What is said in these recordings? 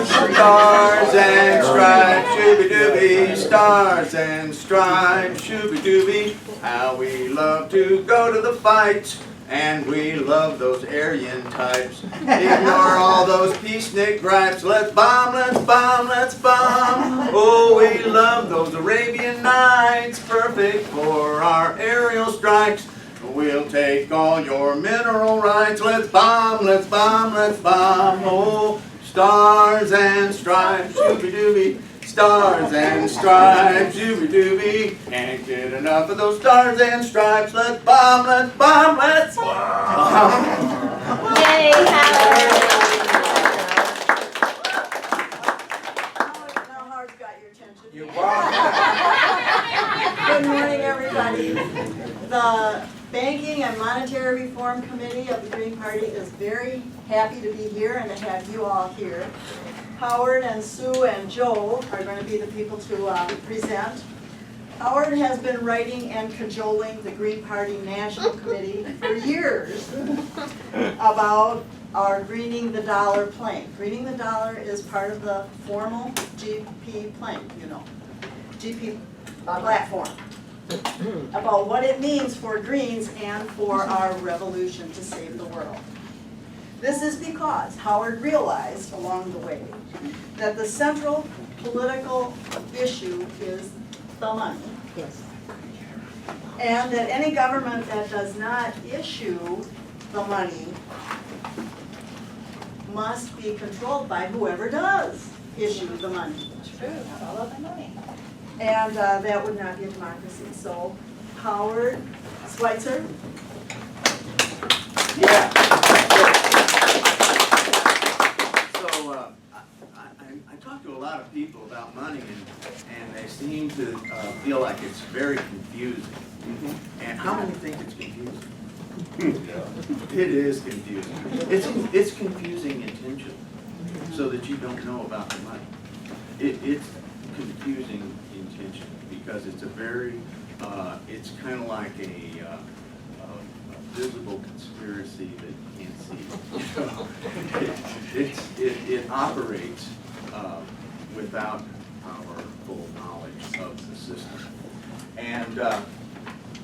Stars and stripes, shooby-dooby, stars and stripes, shooby-dooby. How we love to go to the fights, and we love those Aryan types. Ignore all those peacenik gripes. Let's bomb, let's bomb, let's bomb. Oh, we love those Arabian Nights, perfect for our aerial strikes. We'll take all your mineral rights. Let's bomb, let's bomb, let's bomb. Oh, stars and stripes, shooby-dooby. Stars and stripes, shooby-dooby. Can't get enough of those stars and stripes. Let's bomb, let's bomb, let's bomb. Yay, Howard! Now Howard's got your attention. You're welcome. Good morning, everybody. The Banking and Monetary Reform Committee of the Green Party is very happy to be here and to have you all here. Howard and Sue and Joe are going to be the people to present. Howard has been writing and cajoling the Green Party National Committee for years about our Greening the Dollar plank. Greening the Dollar is part of the formal GP plank, GP platform, about what it means for Greens and for our revolution to save the world. This is because Howard realized along the way that the central political issue is the money. Yes. And that any government that does not issue the money must be controlled by whoever does issue the money. It's true, not all of the money. And that would not be a democracy. So Howard, Switzer. Yeah. So I talk to a lot of people about money, and they seem to feel like it's very confusing. And how many think it's confusing? It is confusing. It's confusing intentionally, so that you don't know about the money. It's confusing intentionally because it's a very, it's kind of like a visible conspiracy that you can't see. It operates without our full knowledge of the system. And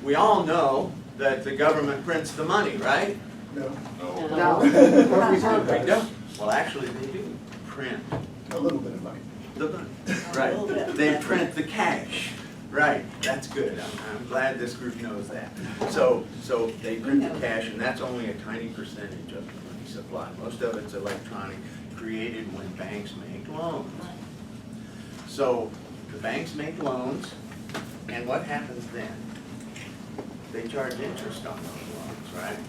we all know that the government prints the money, right? No. They don't. Well, actually, they do print A little bit of money. the money. Right. They print the cash. Right. That's good. I'm glad this group knows that. So they print the cash, and that's only a tiny percentage of the money supply. Most of it's electronic, created when banks make loans. So the banks make loans, and what happens then? They charge interest on those loans, right?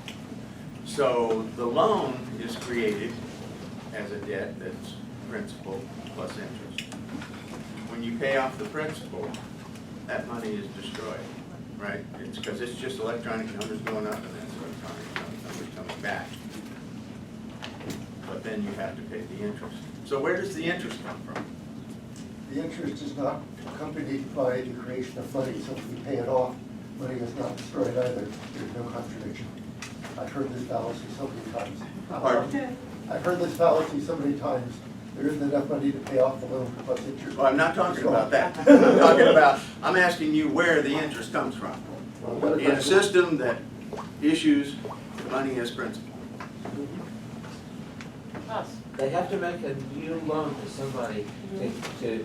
So the loan is created as a debt that's principal plus interest. When you pay off the principal, that money is destroyed, right? It's because it's just electronic numbers going up and then electronic numbers coming back. But then you have to pay the interest. So where does the interest come from? The interest is not accompanied by the creation of money, so if we pay it off, money is not destroyed either. There's no contradiction. I've heard this fallacy so many times. Pardon? I've heard this fallacy so many times. There isn't enough money to pay off the loan plus interest. Well, I'm not talking about that. I'm asking you where the interest comes from. In a system that issues money as principal. They have to make a new loan to somebody to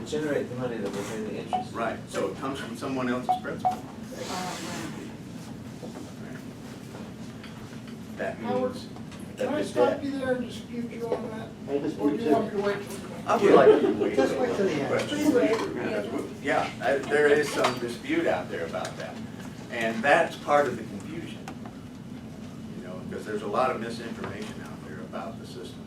generate the money that will pay the interest. Right, so it comes from someone else's principal. That Howard, means Can that I the stop debt. you there and dispute you on that? I just Or do you want me to wait till? I would like to wait. Just wait till the end. Please wait. Yeah, there is some dispute out there about that. And that's part of the confusion. Because there's a lot of misinformation out there about the system.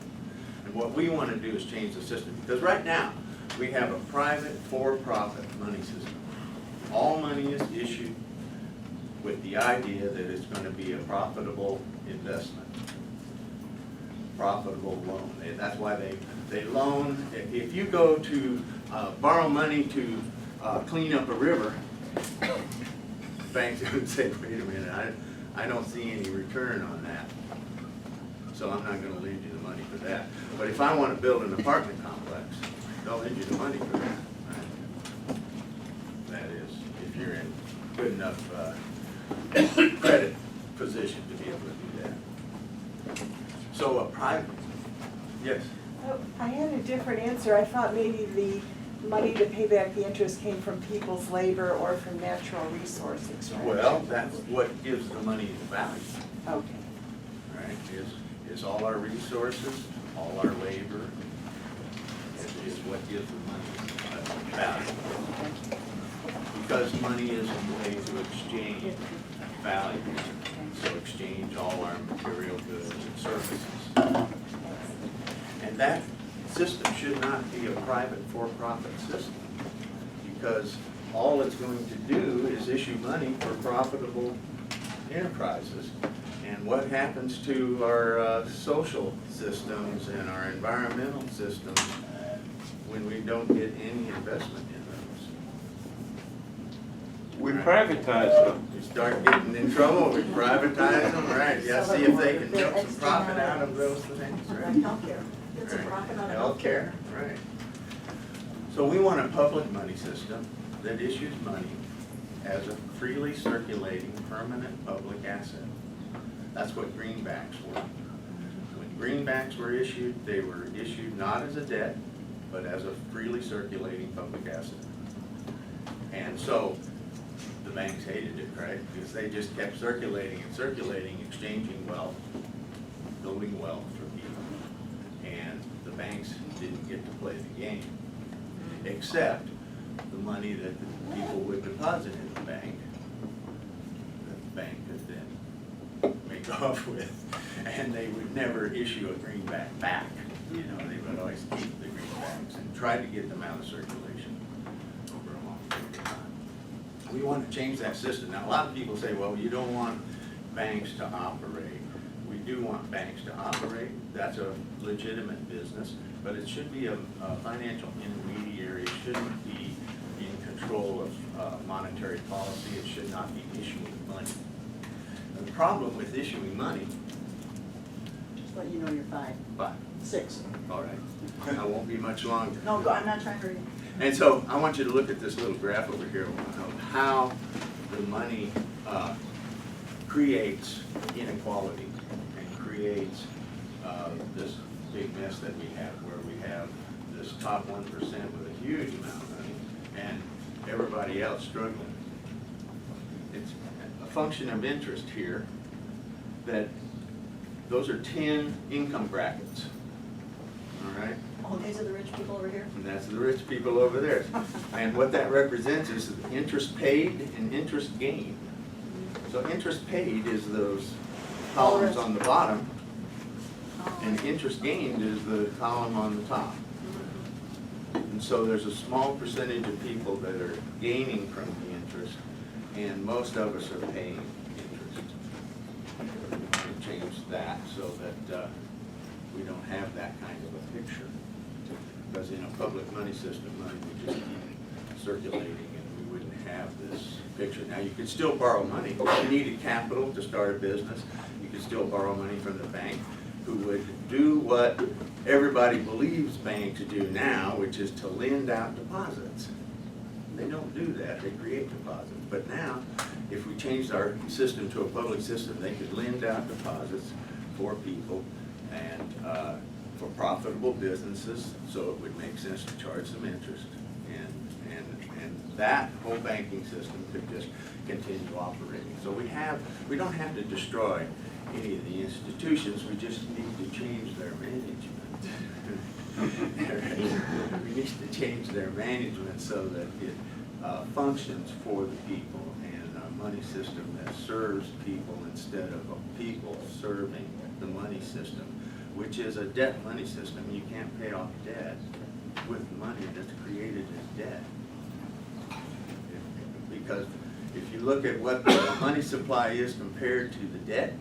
And what we want to do is change the system. Because right now, we have a private, for-profit money system. All money is issued with the idea that it's going to be a profitable investment, profitable loan. That's why they loan. If you go to borrow money to clean up a river, banks would say, wait a minute, I don't see any return on that. so I'm not gonna lend you the money for that. But if I wanna build an apartment complex, they'll lend you the money for that. Right? That is, if you're in good enough credit position to be able to do that. So a private, yes? Oh, I had a different answer. I thought maybe the money to pay back the interest came from people's labor or from natural resource extraction. Well, that's what gives the money its value, Okay. right? Is all our resources, all our labor, is what gives the money value. Because money is a way to exchange value, so exchange all our material goods and services. And that system should not be a private for-profit system, because all it's going to do is issue money for profitable enterprises. And what happens to our social systems and our environmental systems when we don't get any investment in those? We privatize them. We start getting in trouble, we privatize them, right? Yeah, see if they can milk some profit out of those things, right? Healthcare. It's a profit on Healthcare, right. So we want a public money system that issues money as a freely circulating permanent public asset. That's what greenbacks were. When greenbacks were issued, they were issued not as a debt, but as a freely circulating public asset. And so the banks hated it, right? Because they just kept circulating and circulating, exchanging wealth, building wealth for people. And the banks didn't get to play the game, except the money that the people would deposit in the bank, that the bank could then make off with, and they would never issue a greenback back. You know, they would always keep the greenbacks and try to get them out of circulation over a long period of time. We want to change that system. Now, a lot of people say, well, you don't want banks to operate. We do want banks to operate. That's a legitimate business, but it should be a financial intermediary. It shouldn't be in control of monetary policy. It should not be issuing money. The problem with issuing money, Just let you know you're 5, but, 6. all right, I won't be much longer. No, I'm not trying to hurry you. And so I want you to look at this little graph over here of how the money creates inequality and creates this big mess that we have, where we have this top 1% with a huge amount of money and everybody else struggling. It's a function of interest here that those are 10 income brackets, all right? Oh, these are the rich people over here? And that's the rich people over there. And what that represents is interest paid and interest gained. So interest paid is those columns on the bottom, and interest gained is the column on the top. And so there's a small percentage of people that are gaining from the interest, and most of us are paying interest. And change that so that we don't have that kind of a picture. Because in a public money system, money would just keep circulating and we wouldn't have this picture. Now, you could still borrow money. If you needed capital to start a business, you could still borrow money from the bank, who would do what everybody believes banks do now, which is to lend out deposits. They don't do that, they create deposits. But now, if we changed our system to a public system, they could lend out deposits for people and for profitable businesses, so it would make sense to charge some interest. And that whole banking system could just continue operating. So we don't have to destroy any of the institutions, we just need to change their management. We need to change their management so that it functions for the people, and a money system that serves people instead of people serving the money system, which is a debt money system. You can't pay off debt with money that's created as debt. Because if you look at what the money supply is compared to the debt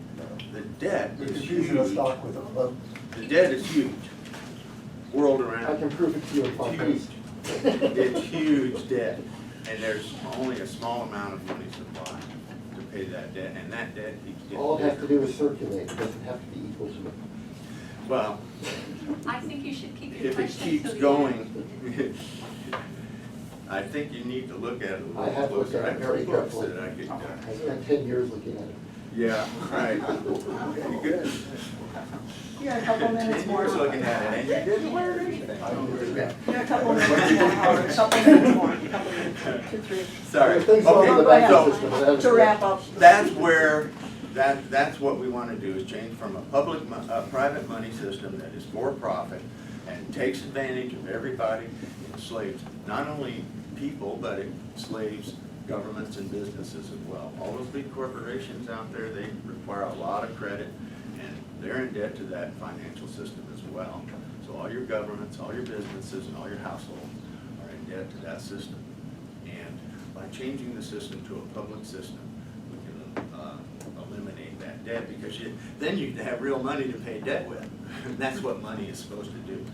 You're is confusing a huge. stock with a float. The debt is huge. World I around, can prove it to you in farm Huge. paste. it's huge debt. And there's only a small amount of money supply to pay that debt, and that debt keeps getting All it has to bigger. do is circulate, it doesn't have to be equal to Well, I think you should keep your if it questions keeps to the going, end. I think you need to look at it a I little have looked closer. at it I have very books carefully. that I could, I spent 10 years looking at it. yeah, right. Okay, good. You got a couple minutes 10 more. years looking at it, and you didn't learn anything. You got a couple minutes more, Howard, a couple minutes more, a couple minutes, 2, 3. Sorry. Things on the Okay, banking so system, but that was To good. wrap up. that's where, that's what we want to do, is change from a private money system that is for profit and takes advantage of everybody, enslaves not only people, but it enslaves governments and businesses as well. All those big corporations out there, they require a lot of credit, and they're in debt to that financial system as well. So all your governments, all your businesses, and all your households are in debt to that system. And by changing the system to a public system, we can eliminate that debt, because then you have real money to pay debt with. And that's what money is supposed to do.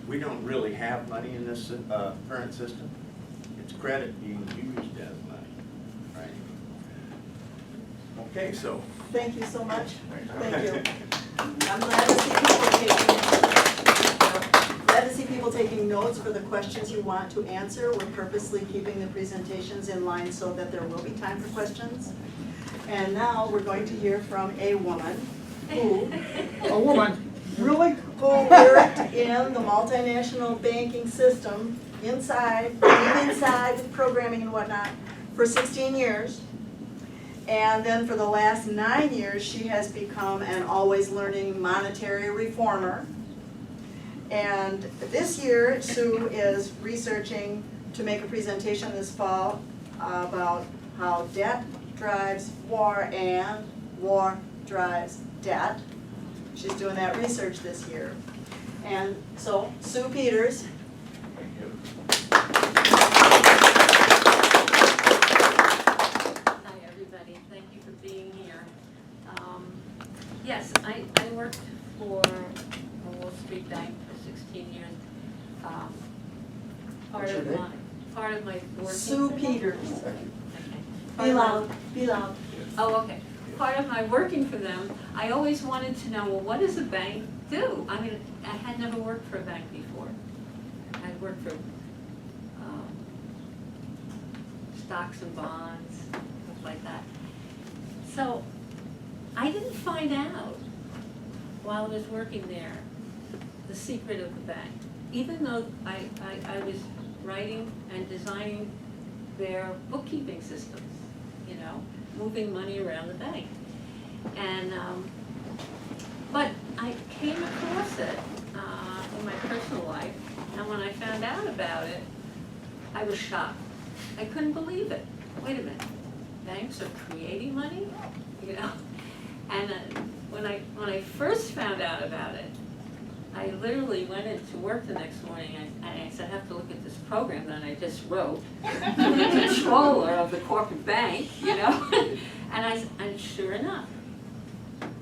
We don't really have money in this current system. It's credit being used as money, right? Okay, so. Thank you so much. Thank you. I'm glad to see people taking notes for the questions you want to answer. We're purposely keeping the presentations in line so that there will be time for questions. And now we're going to hear from a woman who A woman. Really? who worked in the multinational banking system inside with programming and whatnot for 16 years. And then for the last 9 years, she has become an always learning monetary reformer. And this year, Sue is researching to make a presentation this fall about how debt drives war and war drives debt. She's doing that research this year. And so, Sue Peters. Hi, everybody. Thank you for being here. Yes, I worked for a Wall Street bank for 16 years. What's your name? Part of my working. Sue Peters. Thank you. Be loud, be loud. Oh, okay. Part of my working for them, I always wanted to know, well, what does a bank do? I mean, I had never worked for a bank before. I'd worked for stocks and bonds, stuff like that. So I didn't find out while I was working there the secret of the bank. Even though I was writing and designing their bookkeeping systems, you know, moving money around the bank. And, but I came across it in my personal life, and when I found out about it, I was shocked. I couldn't believe it. Wait a minute, banks are creating money, you know? And when I first found out about it, I literally went into work the next morning and I said, I have to look at this program that I just wrote to the controller of the corporate bank, you know? And sure enough,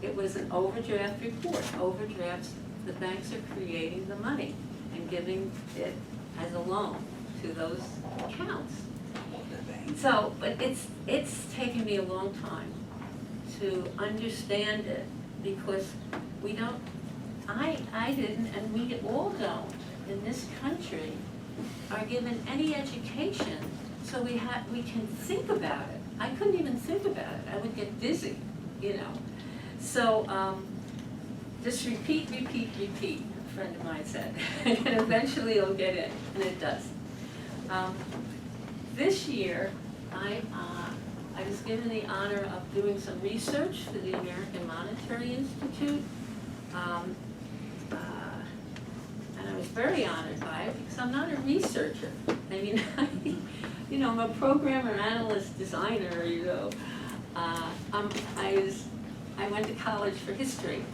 it was an overdraft report. Overdrafts, the banks are creating the money and giving it as a loan to those accounts. So, but it's taken me a long time to understand it, because we don't, I didn't, and we all don't, in this country, are given any education, so we can think about it. I couldn't even think about it. I would get dizzy, you know. So, just repeat, repeat, repeat, a friend of mine said, and eventually it'll get in, and it does. This year, I was given the honor of doing some research for the American Monetary Institute. And I was very honored by it, because I'm not a researcher. I mean, you know, I'm a programmer, analyst, designer, you know. I went to college for history.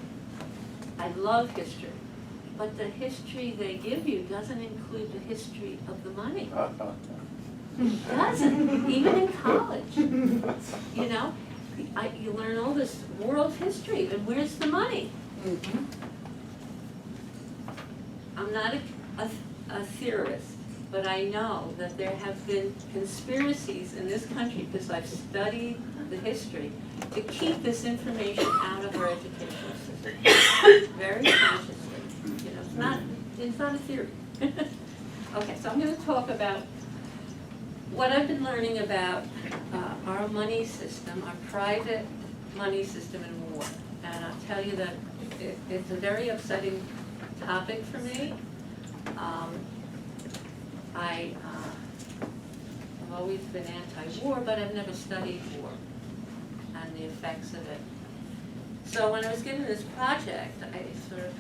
I love history. But the history they give you doesn't include the history of the money. It doesn't, even in college. You know, you learn all this world history, and where's the money? I'm not a theorist, but I know that there have been conspiracies in this country, because I've studied the history, to keep this information out of our educational system, very consciously. You know, it's not a theory. Okay, so I'm going to talk about what I've been learning about our money system, our private money system in war. And I'll tell you that it's a very upsetting topic for me. I've always been anti-war, but I've never studied war and the effects of it. So when I was given this project, I sort of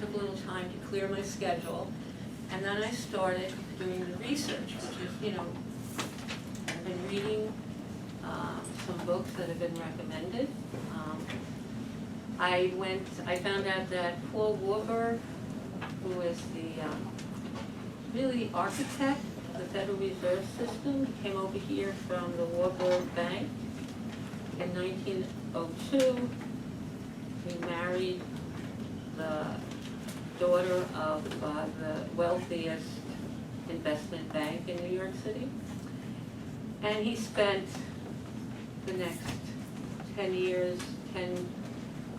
took a little time to clear my schedule, and then I started doing the research, which is, you know, I've been reading some books that have been recommended. I found out that Paul Warburg, who is really the architect of the Federal Reserve System, came over here from the Warburg Bank in 1902. He married the daughter of the wealthiest investment bank in New York City. And he spent the next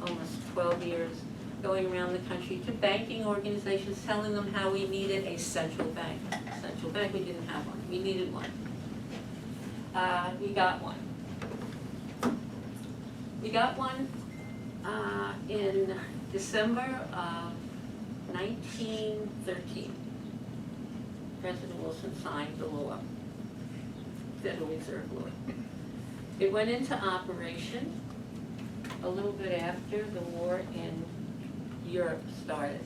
almost 12 years, going around the country to banking organizations, telling them how we needed a central bank. Central bank, we didn't have one. We needed one. We got one. We got one in December of 1913. President Wilson signed the law, Federal Reserve law. It went into operation a little bit after the war in Europe started.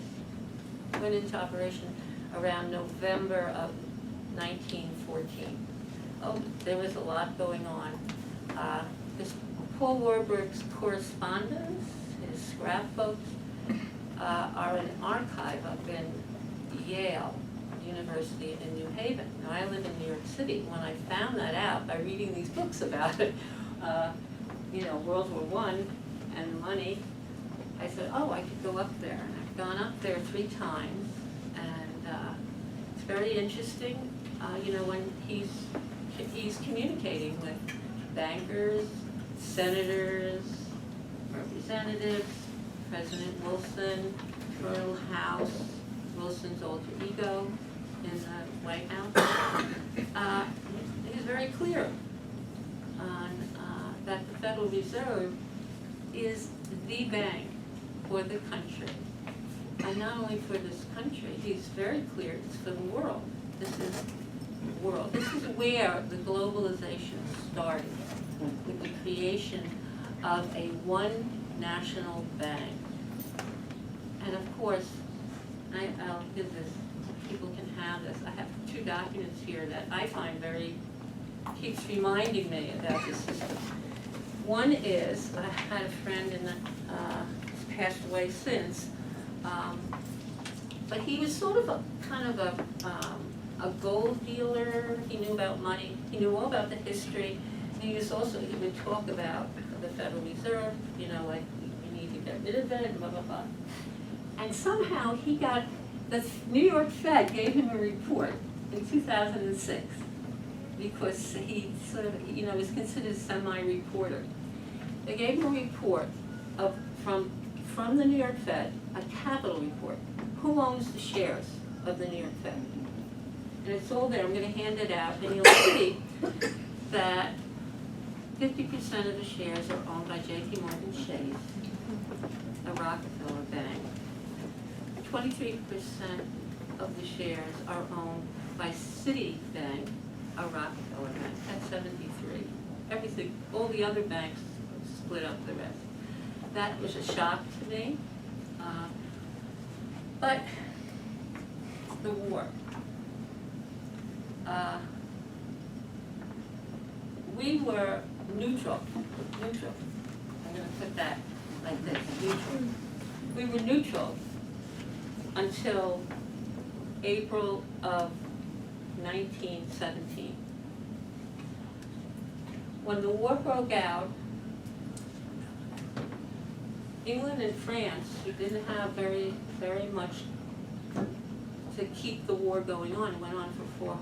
It went into operation around November of 1914. Oh, there was a lot going on. This Paul Warburg's correspondence, his scrapbooks, are an archive up in Yale University in New Haven. Now, I live in New York City. When I found that out by reading these books about it, you know, World War I and money, I said, oh, I could go up there. And I've gone up there 3 times, and it's very interesting, you know, when he's communicating with bankers, senators, representatives, President Wilson, Colonel House, Wilson's alter ego in the White House. He's very clear on that the Federal Reserve is the bank for the country. And not only for this country, he's very clear, it's for the world. This is the world. This is where the globalization started, with the creation of a one national bank. And of course, I'll give this, people can have this. I have 2 documents here that I find keeps reminding me about this system. One is, I had a friend he's passed away since, but he was sort of a gold dealer. He knew about money, he knew all about the history. And he would talk about the Federal Reserve, you know, like we need to get rid of it, and blah, blah, blah. And somehow the New York Fed gave him a report in 2006, because he sort of, you know, was considered a semi-reporter. They gave him a report from the New York Fed, a capital report. Who owns the shares of the New York Fed? And it's all there. I'm going to hand it out, and you'll see that 50% of the shares are owned by J.P. Morgan Chase, a Rockefeller bank. 23% of the shares are owned by Citibank, a Rockefeller bank. That's 73. Everything, all the other banks split up the rest. That was a shock to me. But the war. We were neutral. I'm going to put that like this, neutral. We were neutral until April of 1917. When the war broke out, England and France, who didn't have very much to keep the war going on, it went on for 4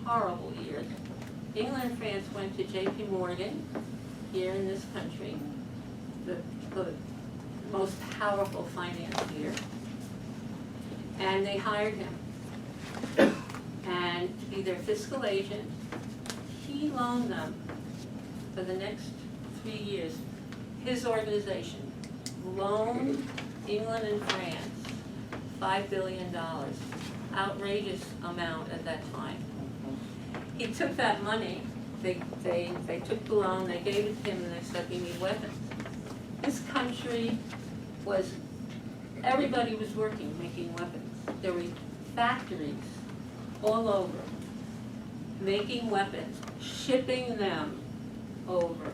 horrible years. England and France went to J.P. Morgan here in this country, the most powerful financier, and they hired him. And to be their fiscal agent, he loaned them for the next 3 years. His organization loaned England and France $5 billion, outrageous amount at that time. He took that money, they took the loan, they gave it to him, and they said, we need weapons. This country was, everybody was working, making weapons. There were factories all over, making weapons, shipping them over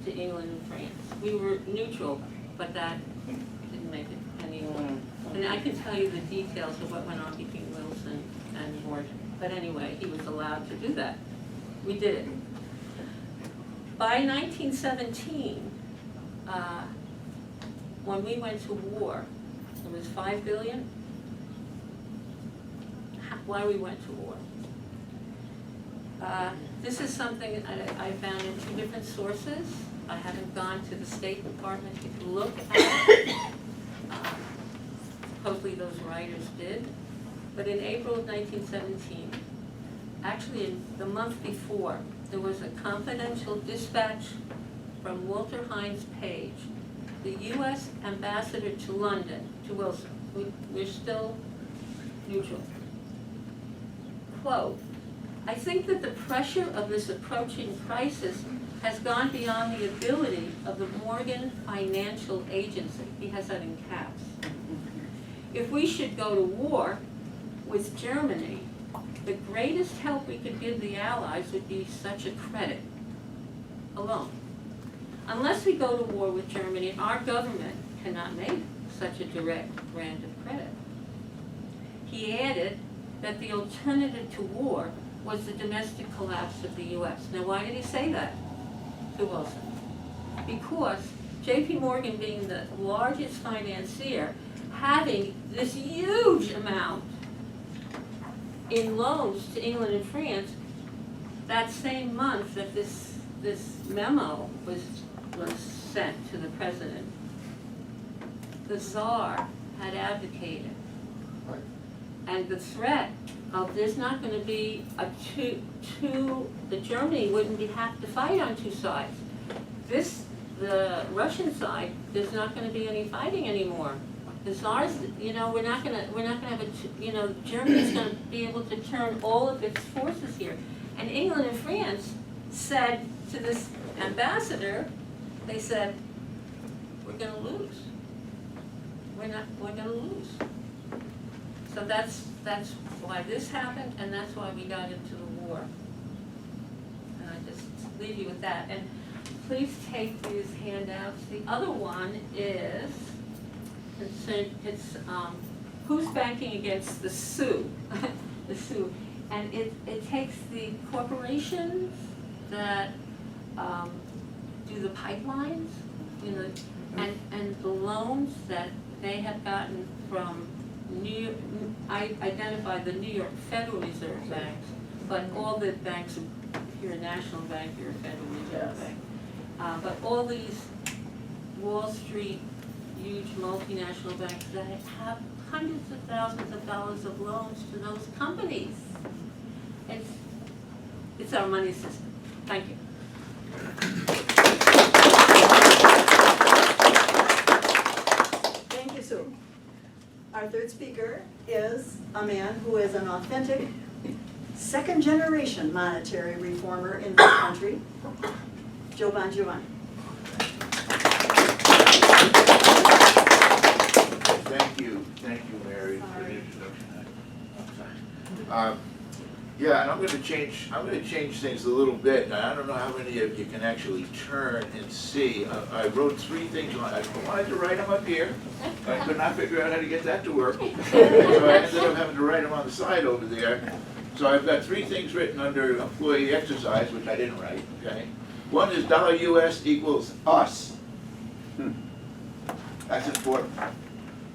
to England and France. We were neutral, but that didn't make it any more. And I can tell you the details of what went on between Wilson and Morgan. But anyway, he was allowed to do that. We did it. By 1917, when we went to war, it was $5 billion. Why we went to war. This is something I found in 2 different sources. I haven't gone to the State Department to look at it. Hopefully those writers did. But in April of 1917, actually in the month before, there was a confidential dispatch from Walter Hines Page, the U.S. ambassador to London, to Wilson. We're still neutral. Quote, I think that the pressure of this approaching crisis has gone beyond the ability of the Morgan Financial Agency. He has that in caps. If we should go to war with Germany, the greatest help we could give the Allies would be such a credit alone. Unless we go to war with Germany, our government cannot make such a direct grant of credit. He added that the alternative to war was the domestic collapse of the U.S. Now, why did he say that to Wilson? Because J.P. Morgan, being the largest financier, having this huge amount in loans to England and France, that same month that this memo was sent to the president, the Tsar had advocated. And the threat of there's not going to be the Germany wouldn't have to fight on 2 sides. The Russian side, there's not going to be any fighting anymore. The Tsars, we're not going to have Germany's going to be able to turn all of its forces here. And England and France said to this ambassador, they said, we're going to lose. We're going to lose. So that's why this happened, and that's why we got into the war. And I just leave you with that. And please take these handouts. The other one is, it's who's banking against the Sioux? The Sioux. And it takes the corporations that do the pipelines, and the loans that they have gotten from I identified the New York Federal Reserve banks, but all the banks, if you're a national bank, you're a Federal Reserve Bank. But all these Wall Street, huge multinational banks that have hundreds of thousands of dollars of loans to those companies. It's our money system. Thank you. Thank you, Sue. Our third speaker is a man who is an authentic second-generation monetary reformer in this country, Joe Bongiovanni. Thank you, Mary, for the introduction. Yeah, and I'm going to change things a little bit. And I don't know how many of you can actually turn and see. I wrote 3 things on. I wanted to write them up here. I could not figure out how to get that to work, so I ended up having to write them on the side over there. So I've got 3 things written under employee exercise, which I didn't write. Okay, one is $US equals us. That's important.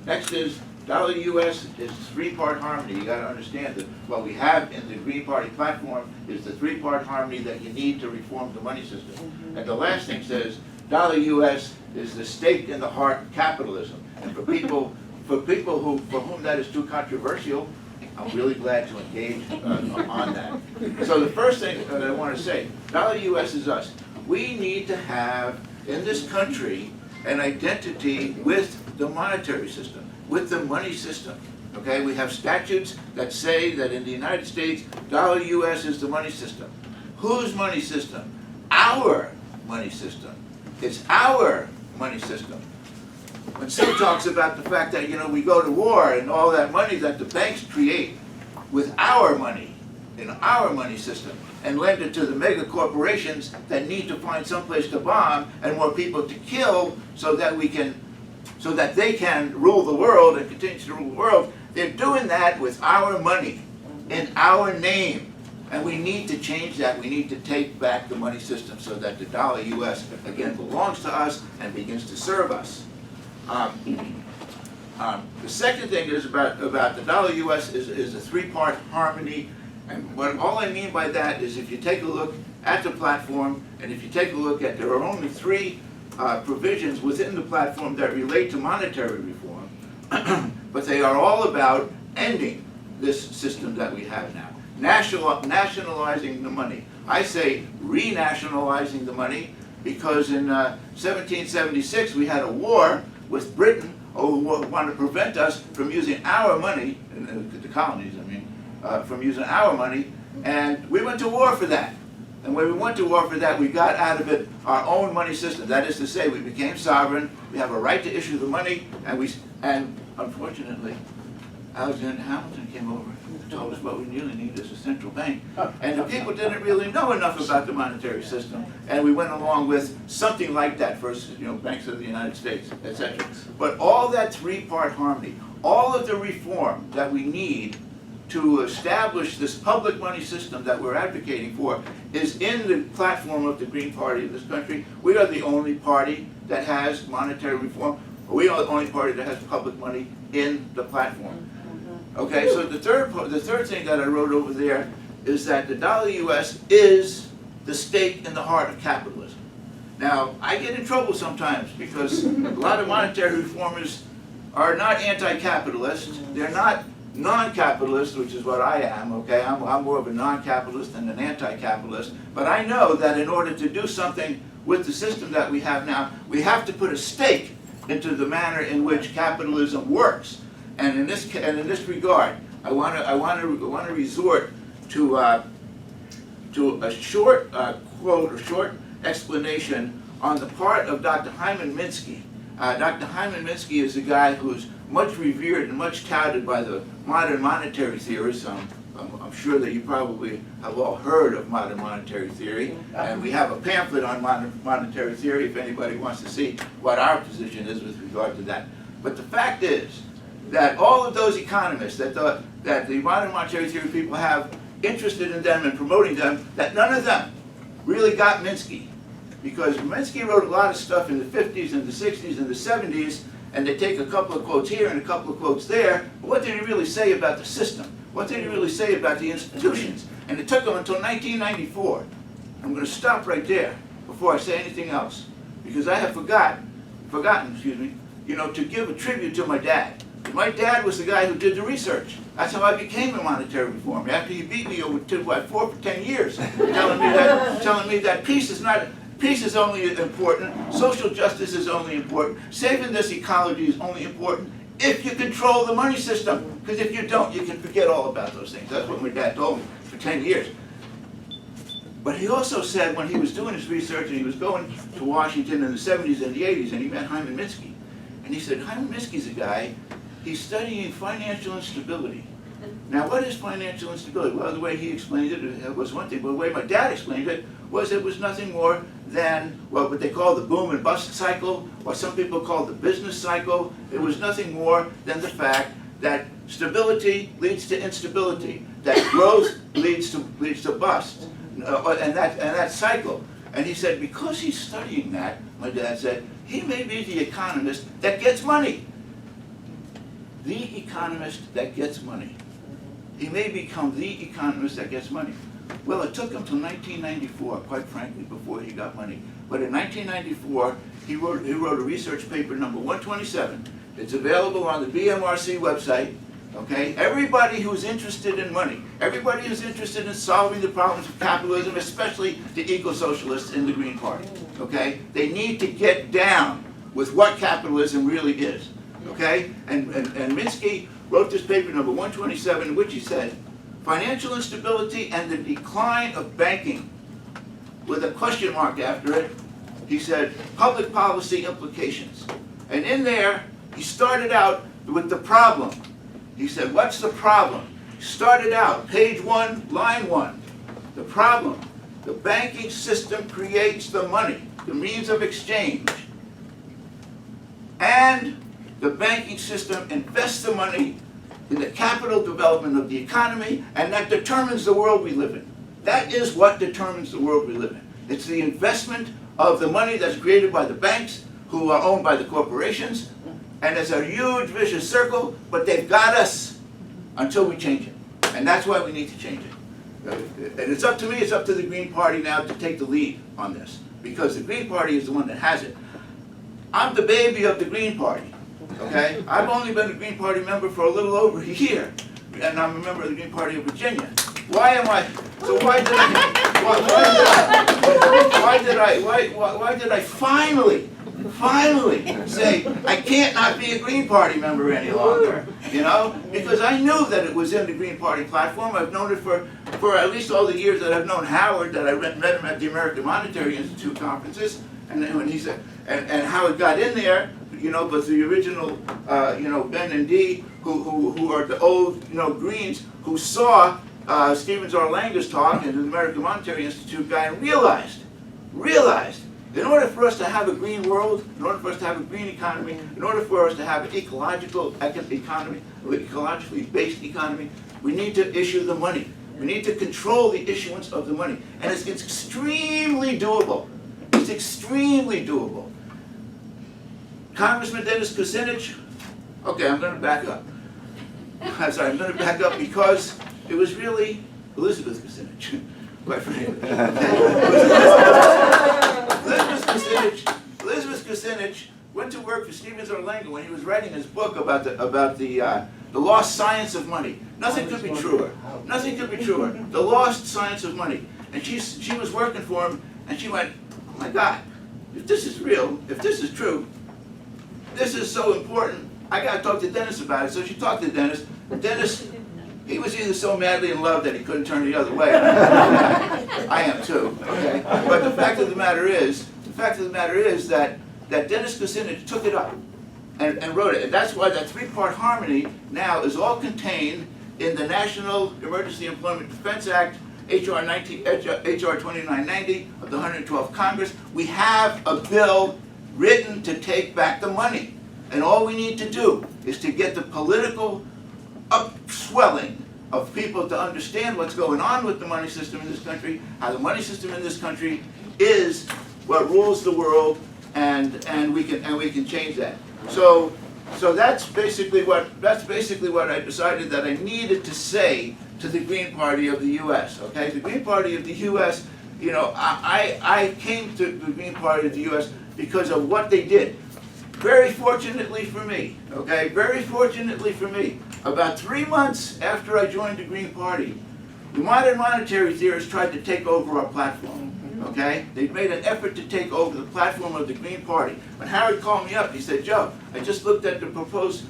Next is Dollar US is three-part harmony. You gotta understand that what we have in the Green Party platform is the three-part harmony that you need to reform the money system. And the last thing says, dollar US is the stake in the heart of capitalism. And for people for whom that is too controversial, I'm really glad to engage on that. So the first thing that I want to say, dollar US is us. We need to have in this country an identity with the monetary system, with the money system. Okay, we have statutes that say that in the United States, dollar US is the money system. Whose money system? Our money system. It's our money system. When Sue talks about the fact that, we go to war and all that money that the banks create with our money, in our money system, and lend it to the mega corporations that need to find someplace to bomb and more people to kill so that they can rule the world and continue to rule the world, they're doing that with our money, in our name. And we need to change that. We need to take back the money system so that the dollar US, again, belongs to us and begins to serve us. The second thing is about the dollar US is a three-part harmony. And all I mean by that is if you take a look at the platform, and if you take a look at, there are only three provisions within the platform that relate to monetary reform, but they are all about ending this system that we have now. Nationalizing the money. I say renationalizing the money because in 1776 we had a war with Britain who wanted to prevent us from using our money, the colonies I mean, from using our money, and we went to war for that. And when we went to war for that, we got out of it our own money system. That is to say, we became sovereign, we have a right to issue the money, and unfortunately, Alexander Hamilton came over and told us what we really need is a central bank. And the people didn't really know enough about the monetary system. And we went along with something like that versus, banks of the United States, etc. But all that three-part harmony, all of the reform that we need to establish this public money system that we're advocating for is in the platform of the Green Party of this country. We are the only party that has monetary reform. We are the only party that has public money in the platform. Okay, so the third thing that I wrote over there is that the dollar US is the stake in the heart of capitalism. Now, I get in trouble sometimes because a lot of monetary reformers are not anti-capitalist. They're not non-capitalist, which is what I am, okay? I'm more of a non-capitalist than an anti-capitalist. But I know that in order to do something with the system that we have now, we have to put a stake into the manner in which capitalism works. And in this regard, I want to resort to a short quote, or short explanation on the part of Dr. Hyman Minsky. Dr. Hyman Minsky is a guy who's much revered and much touted by the modern monetary theorists. I'm sure that you probably have all heard of modern monetary theory, and we have a pamphlet on modern monetary theory if anybody wants to see what our position is with regard to that. But the fact is that all of those economists that the modern monetary theory people have interested in them and promoting them, that none of them really got Minsky. Because Minsky wrote a lot of stuff in the 50s and the 60s and the 70s, and they take a couple of quotes here and a couple of quotes there, but what did he really say about the system? What did he really say about the institutions? And it took him until 1994. I'm going to stop right there before I say anything else, because I have forgotten, to give a tribute to my dad. My dad was the guy who did the research. That's how I became a monetary reformer. After he beat me over 4 for 10 years, telling me that peace is only important, social justice is only important, saving this ecology is only important if you control the money system. Because if you don't, you can forget all about those things. That's what my dad told me for 10 years. But he also said when he was doing his research and he was going to Washington in the 70s and the 80s, and he met Hyman Minsky. And he said, Hyman Minsky's a guy, he's studying financial instability. Now, what is financial instability? Well, the way he explained it was one thing, but the way my dad explained it was nothing more than what they call the boom and bust cycle, or some people call the business cycle. It was nothing more than the fact that stability leads to instability, that growth leads to bust, and that cycle. And he said, because he's studying that, my dad said, he may be the economist that gets money. the economist that gets money. He may become the economist that gets money. Well, it took him till 1994, quite frankly, before he got money. But in 1994, he wrote a research paper number 127. It's available on the BMRC website. Okay, everybody who's interested in money, everybody who's interested in solving the problems of capitalism, especially the eco-socialists in the Green Party, okay, they need to get down with what capitalism really is, okay? And Minsky wrote this paper number 127 in which he said, financial instability and the decline of banking, with a question mark after it, he said, public policy implications. And in there, he started out with the problem. He said, what's the problem? Started out, page 1, line 1. The problem, the banking system creates the money, the means of exchange. And the banking system invests the money in the capital development of the economy, and that determines the world we live in. That is what determines the world we live in. It's the investment of the money that's created by the banks, who are owned by the corporations, and it's a huge vicious circle, but they've got us until we change it. And that's why we need to change it. And it's up to me, it's up to the Green Party now to take the lead on this, because the Green Party is the one that has it. I'm the baby of the Green Party, okay? I've only been a Green Party member for a little over a year, and I'm a member of the Green Party of Virginia. Why am I, so why did I finally say, I can't not be a Green Party member any longer, you know? Because I knew that it was in the Green Party platform. I've known it for at least all the years that I've known Howard, that I met him at the American Monetary Institute conferences, and then when he said, and Howard got in there, you know, but the original, you know, Ben and Dee, who are the old, you know, Greens, who saw Stevens R. Langer's talk and the American Monetary Institute guy and realized, in order for us to have a green world, in order for us to have a green economy, in order for us to have an ecological economy, ecologically based economy, we need to issue the money. We need to control the issuance of the money. And it's extremely doable. It's extremely doable. Congressman Dennis Kucinich, okay, I'm going to back up. I'm sorry, I'm going to back up because it was really Elizabeth Kucinich, quite frankly. Elizabeth Kucinich went to work for Stevens R. Langer when he was writing his book about the lost science of money. Nothing could be truer. Nothing could be truer. The lost science of money. And she was working for him, and she went, oh my God, if this is real, if this is true, this is so important, I got to talk to Dennis about it. So she talked to Dennis. Dennis, he was either so madly in love that he couldn't turn the other way. I am too, okay? But the fact of the matter is that Dennis Kucinich took it up and wrote it. And that's why that three-part harmony now is all contained in the National Emergency Employment Defense Act, HR 2990 of the 112th Congress. We have a bill written to take back the money. And all we need to do is to get the political upswelling of people to understand what's going on with the money system in this country, how the money system in this country is what rules the world, and we can change that. So that's basically what I decided that I needed to say to the Green Party of the U.S. Okay, the Green Party of the U.S. You know, I came to the Green Party of the U.S. because of what they did. Very fortunately for me, okay, very fortunately for me, about 3 months after I joined the Green Party, the modern monetary theorists tried to take over our platform, okay? They made an effort to take over the platform of the Green Party. When Howard called me up, he said, Joe, I just looked at the proposed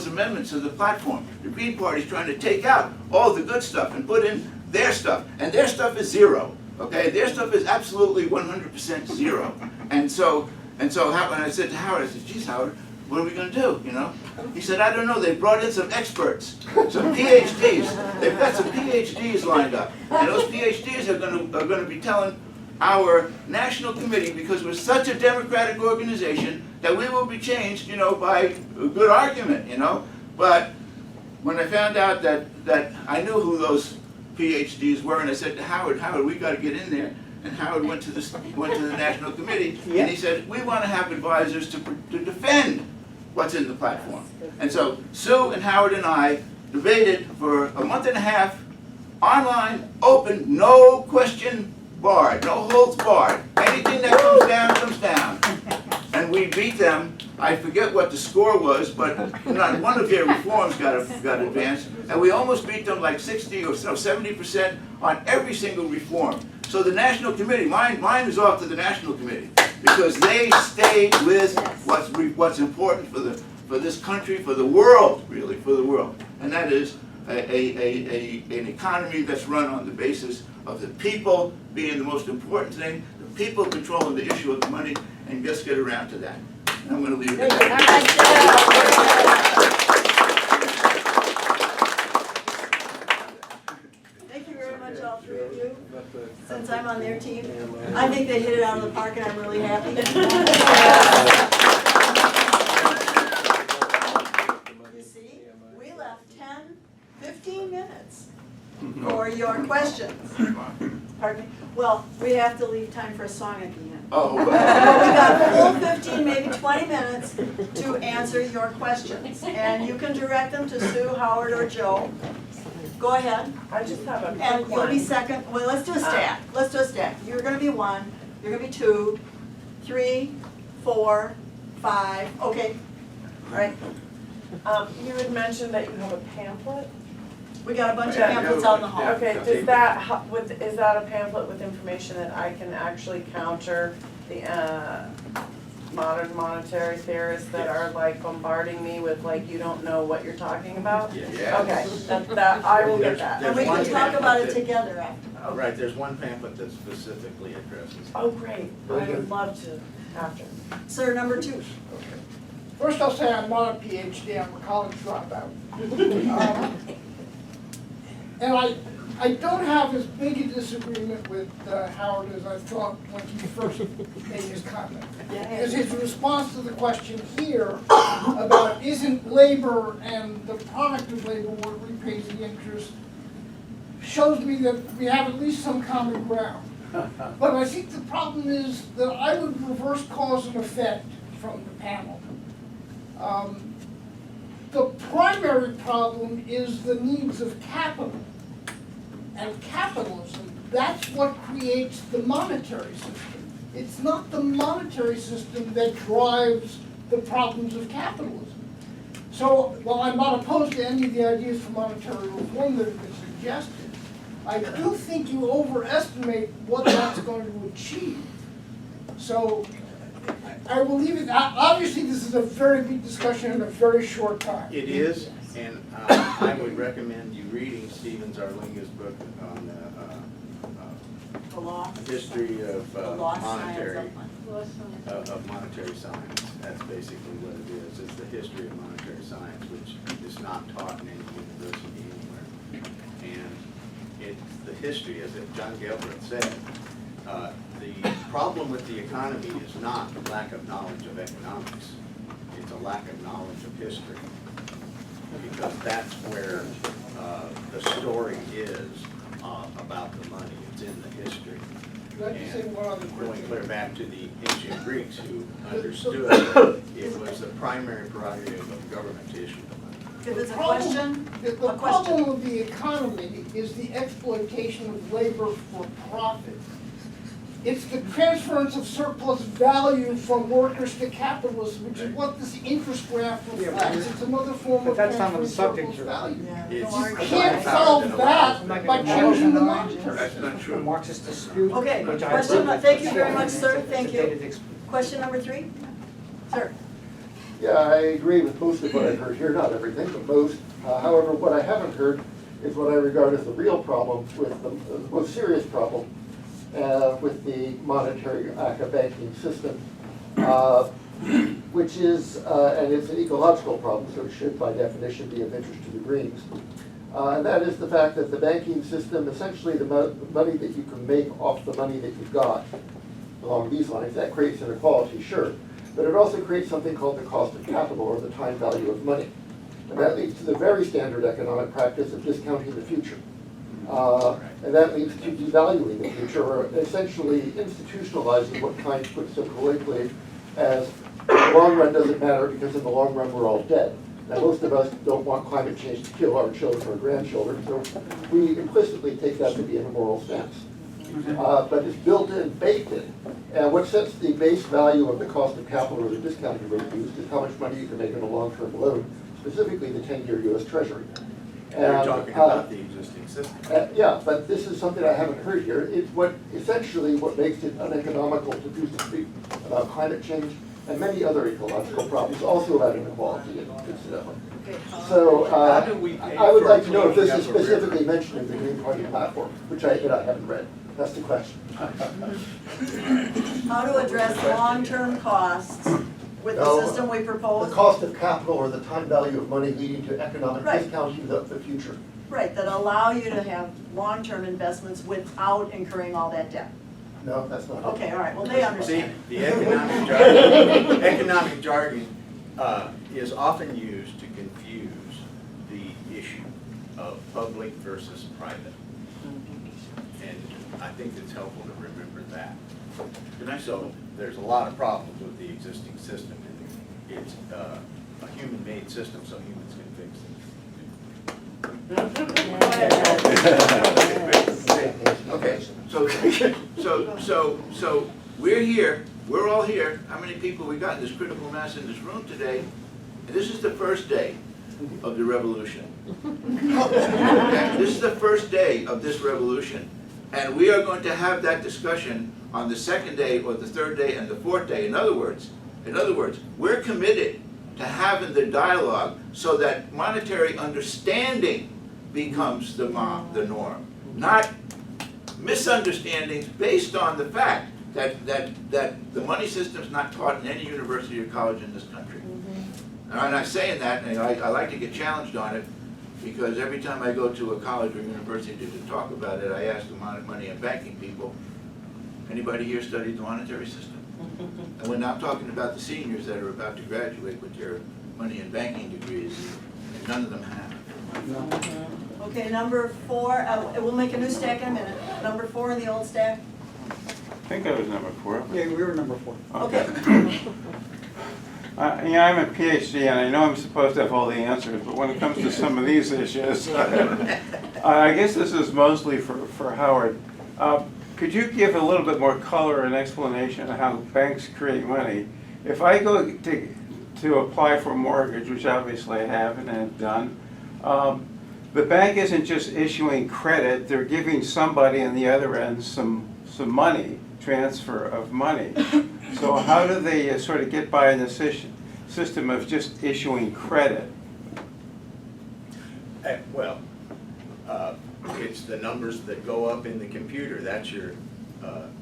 amendments of the platform. The Green Party's trying to take out all the good stuff and put in their stuff, and their stuff is zero, okay? Their stuff is absolutely 100% zero. And so when I said to Howard, I said, geez, Howard, what are we going to do, you know? He said, I don't know, they brought in some experts, some PhDs. They've got some PhDs lined up. And those PhDs are going to be telling our national committee, because we're such a democratic organization, that we will be changed, you know, by a good argument, you know? But when I found out that I knew who those PhDs were, and I said to Howard, we got to get in there. And Howard went to the national committee, and he said, we want to have advisors to defend what's in the platform. And so Sue and Howard and I debated for a month and a half, online, open, no question barred, no holds barred. Anything that comes down, comes down. And we beat them. I forget what the score was, but not one of their reforms got advanced. And we almost beat them like 60 or so, 70% on every single reform. So the National Committee, mine is off to the National Committee, because they stayed with what's important for this country, for the world, really, for the world. And that is an economy that's run on the basis of the people being the most important thing, the people controlling the issue of the money, and just get around to that. And I'm going to leave it at that. Thank you very much, all three of you. Since I'm on their team, I think they hit it out of the park, and I'm really happy. You see, we left 15 minutes for your questions. Pardon me? Well, we have to leave time for a song at the end. Oh, But we got a full 15, maybe 20 minutes to answer your questions. And you can direct them to Sue, Howard, or Joe. Go ahead. I just have a And quick you'll be one. second. Well, let's do a stack. Let's do a stack. You're gonna be 1, you're gonna be 2, 3, 4, 5. Okay. All right. You had mentioned that you have a pamphlet. We got a bunch of Yeah, pamphlets out in the hall. yeah. Okay, does that, is that a pamphlet with information that I can actually counter the modern monetary theorists that are like bombarding me with like, you don't know what you're talking about? Yeah. Okay, that, I will get that. And we can One talk about it pamphlet that- together after. Right, there's one pamphlet that specifically addresses. Oh, great, I would love to after. Sir, number 2. First, I'll say I'm not a PhD, I'm a college dropout. And I don't have as big a disagreement with Howard as I thought when he first made his comment. Because his response to the question here about isn't labor and the product of labor what repays the interest shows me that we have at least some common ground. But I think the problem is that I would reverse cause and effect from the panel. The primary problem is the needs of capital and capitalism. That's what creates the monetary system. It's not the monetary system that drives the problems of capitalism. So while I'm not opposed to any of the ideas for monetary reform that have been suggested, I do think you overestimate what that's going to achieve. So I will leave it. Obviously, this is a very big discussion in a very short time. It is, and I would recommend you reading Stephen Zarlinga's book on The law. history of The law monetary, science of money. of monetary science. That's basically what it is. It's the history of monetary science, which is not taught in any university anywhere. And it's the history, as John Galbraith said. The problem with the economy is not the lack of knowledge of economics. It's a lack of knowledge of history. Because that's where the story is about the money. It's in the history. Can I just say one other quick Going thing? clear back to the ancient Greeks who understood it was the primary prerogative of government to issue the money. If it's a question, The a question. problem with the economy is the exploitation of labor for profit. It's the transference of surplus value from workers to capitalists, which is what this interest graph reflects. It's another form of that's not transferring the subject surplus you're value. Yeah, It's no You argument. can't solve that by changing the monetary That's system. not The true. Marxist dispute. Okay, which I question, wrote thank you before. very much, sir, thank It's a you. dated ex- Question number 3? Sir? Yeah, I agree with most of what I've heard here, not everything, but most. However, what I haven't heard is what I regard as the real problem with the most serious problem with the monetary banking system, which is, and it's an ecological problem, so it should by definition be of interest to the Greens. And that is the fact that the banking system, essentially the money that you can make off the money that you've got along these lines, that creates inequality, sure. But it also creates something called the cost of capital, or the time value of money. And that leads to the very standard economic practice of discounting the future. And that leads to devaluing the future, or essentially institutionalizing what Keynes put so colloquially as the long run doesn't matter because in the long run we're all dead. Now, most of us don't want climate change to kill our children or grandchildren, so we implicitly take that to be an immoral stance. But it's built in, baked in. And what sets the base value of the cost of capital or the discounting rate used is how much money you can make in a long-term loan, specifically the 10-year U.S. Treasury. You're talking about the existing system. Yeah, but this is something I haven't heard here. It's essentially what makes it uneconomical to do something about climate change and many other ecological problems, also about inequality, incidentally. So How do we pay I would for like to know if this cleaning is up a river? specifically mentioned in the Green Party platform, which I haven't read. That's the question. How to address long-term costs with the No, system we The propose? cost of capital or the time value of money leading to economic Right. discounting of the future. Right, that allow you to have long-term investments without incurring all that debt. No, that's not it. Okay, all right, well, they See, understand. the economic jargon is often used to confuse the issue of public versus private. And I think it's helpful to remember that. So there's a lot of problems with the existing system, and it's a human-made system, so humans can fix it. Okay, so we're here, we're all here. How many people we got in this critical mass in this room today? And this is the first day of the revolution. Okay, this is the first day of this revolution. And we are going to have that discussion on the second day or the third day and the fourth day. In other words, we're committed to having the dialogue so that monetary understanding becomes the norm, not misunderstandings based on the fact that the money system is not taught in any university or college in this country. And I'm not saying that, and I like to get challenged on it, because every time I go to a college or university to talk about it, I ask the money and banking people, anybody here studied the monetary system? And we're not talking about the seniors that are about to graduate with their money and banking degrees, and none of them have. Okay, number 4, we'll make a new stack in a minute. Number 4 in the old stack. I think I was number 4. Yeah, we were number 4. Okay. I'm a PhD, and I know I'm supposed to have all the answers, but when it comes to some of these issues, I guess this is mostly for Howard. Could you give a little bit more color and explanation of how banks create money? If I go to apply for a mortgage, which obviously I have and have done, the bank isn't just issuing credit, they're giving somebody on the other end some money, transfer of money. So how do they sort of get by in the system of just issuing credit? Well, it's the numbers that go up in the computer. That's your,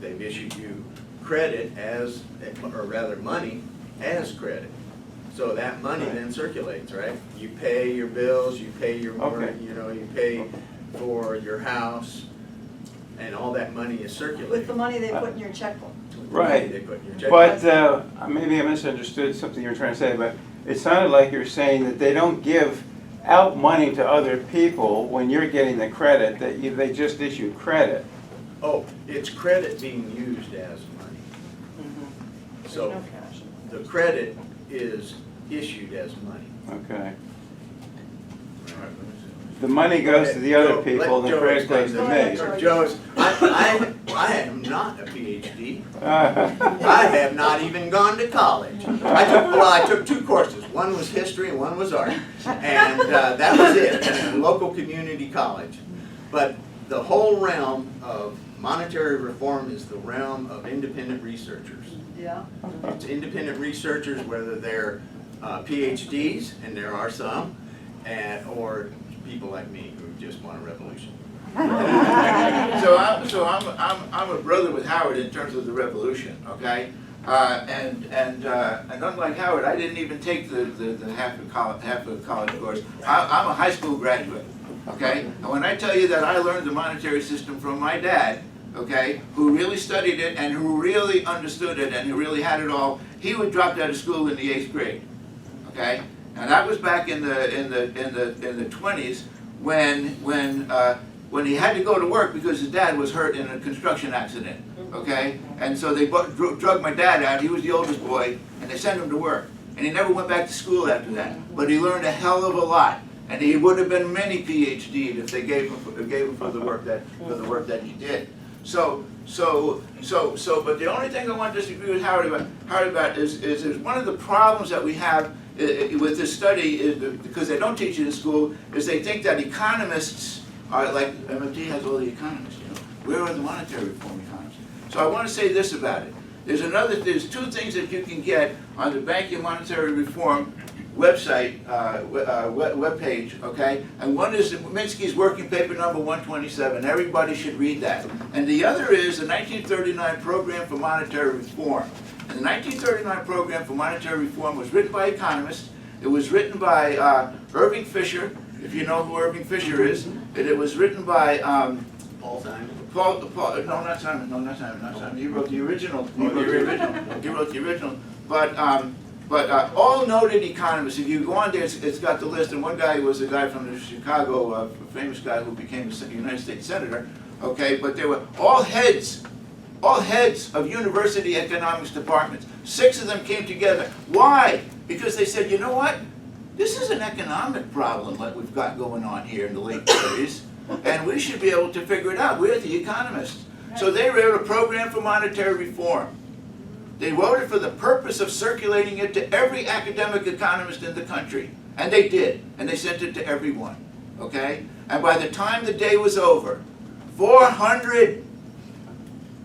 they've issued you credit as, or rather money as credit. So that money then circulates, right? You pay your bills, you pay your mortgage, you pay for your house, and all that money is circulating. With the money they put in your checkbook. Right, They put in your checkbook. but maybe I misunderstood something you were trying to say, but it sounded like you're saying that they don't give out money to other people when you're getting the credit, that they just issue credit. Oh, it's credit being used as money. So No cash. the credit is issued as money. Okay. The money goes to the other people, and the credit goes to me. Joe, I am not a PhD. I have not even gone to college. I took 2 courses. One was history and one was art. And that was it, in a local community college. But the whole realm of monetary reform is the realm of independent researchers. Yeah. It's independent researchers, whether they're PhDs, and there are some, or people like me who just want a revolution. So I'm a brother with Howard in terms of the revolution, okay? And unlike Howard, I didn't even take the half a college course. I'm a high school graduate, okay? And when I tell you that I learned the monetary system from my dad, okay, who really studied it and who really understood it and who really had it all, he would drop out of school in the 8th grade, okay? And that was back in the 20s when when he had to go to work because his dad was hurt in a construction accident, okay? And so they drug my dad out, he was the oldest boy, and they sent him to work. And he never went back to school after that, but he learned a hell of a lot. And he would have been many PhD'd if they gave him for the work that he did. But the only thing I want to disagree with Howard about is one of the problems that we have with this study is because they don't teach it in school is they think that economists are like MIT has all the economists. You know, where are the monetary reform economists? So I want to say this about it. There's two things that you can get on the Banking and Monetary Reform website, webpage, okay? And one is Minsky's working paper number 127. Everybody should read that. And the other is the 1939 Program for Monetary Reform. And the 1939 Program for Monetary Reform was written by economists. It was written by Irving Fisher, if you know who Irving Fisher is. And it was written by Paul Simon. Not Simon. He wrote the original. He wrote the original. But all noted economists, if you go on there, it's got the list, and one guy was a guy from Chicago, a famous guy who became a United States Senator, okay, but they were all heads of university economics departments. 6 of them came together. Why? Because they said, you know what? This is an economic problem that we've got going on here in the late 30s, and we should be able to figure it out. We're the economists. So they wrote a program for monetary reform. They wrote it for the purpose of circulating it to every academic economist in the country. And they did. And they sent it to everyone. Okay? And by the time the day was over, 400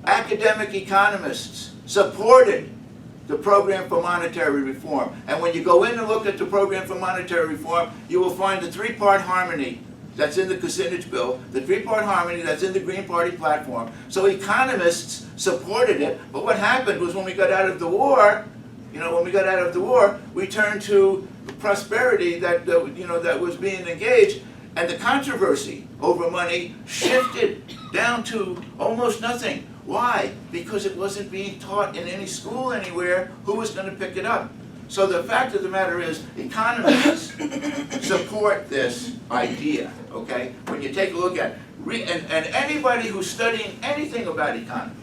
academic economists supported the program for monetary reform. And when you go in and look at the program for monetary reform, you will find the 3-part harmony that's in the Kucinich bill, the 3-part harmony that's in the Green Party platform. So economists supported it, but what happened was when we got out of the war, we turned to prosperity that was being engaged, and the controversy over money shifted down to almost nothing. Why? Because it wasn't being taught in any school anywhere. Who was going to pick it up? So the fact of the matter is, economists support this idea, okay? When you take a look at it, and anybody who's studying anything about economy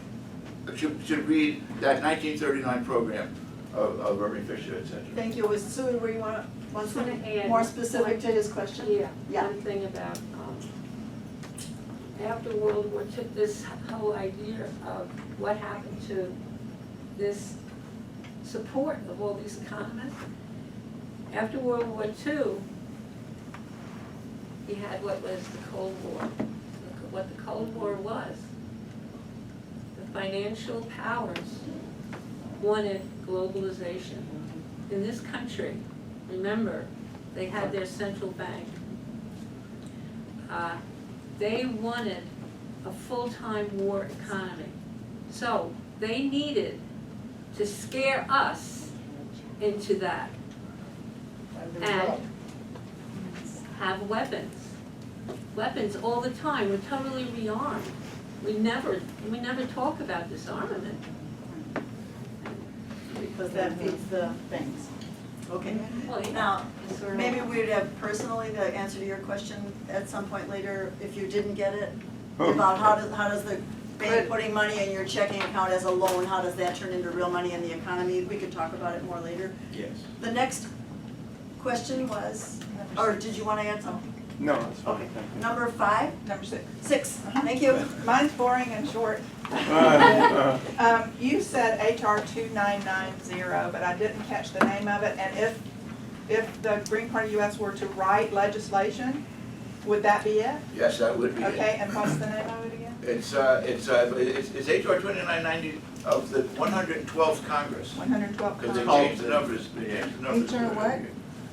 should read that 1939 program of Irving Fisher, etc. Thank you. Was Sue, where you want wanna add more specific to his question? Yeah, one thing about, after World War II, this whole idea of what happened to this support of all these economists. After World War II, you had what was the Cold War. What the Cold War was, the financial powers wanted globalization. In this country, remember, they had their central bank. They wanted a full-time war economy. So they needed to scare us into that and have weapons. Weapons all the time. We're totally rearmed. We never talk about disarmament. Because that feeds the things. Okay. Well, yeah, Now, it's sort of- maybe we'd have personally the answer to your question at some point later, if you didn't get it, about how does the bank putting money in your checking account as a loan, how does that turn into real money in the economy? We could talk about it more later. Yes. The next question was, or did you want to add something? No, that's fine. Okay, number 5? Number 6. 6, thank you. Mine's boring and short. You said HR 2990, but I didn't catch the name of it. And if the Green Party US were to write legislation, would that be it? Yes, that would be it. Okay, and what's the name of it again? It's HR 2990 of the 112th Congress. 112. Because they Congress. changed the numbers. HR what?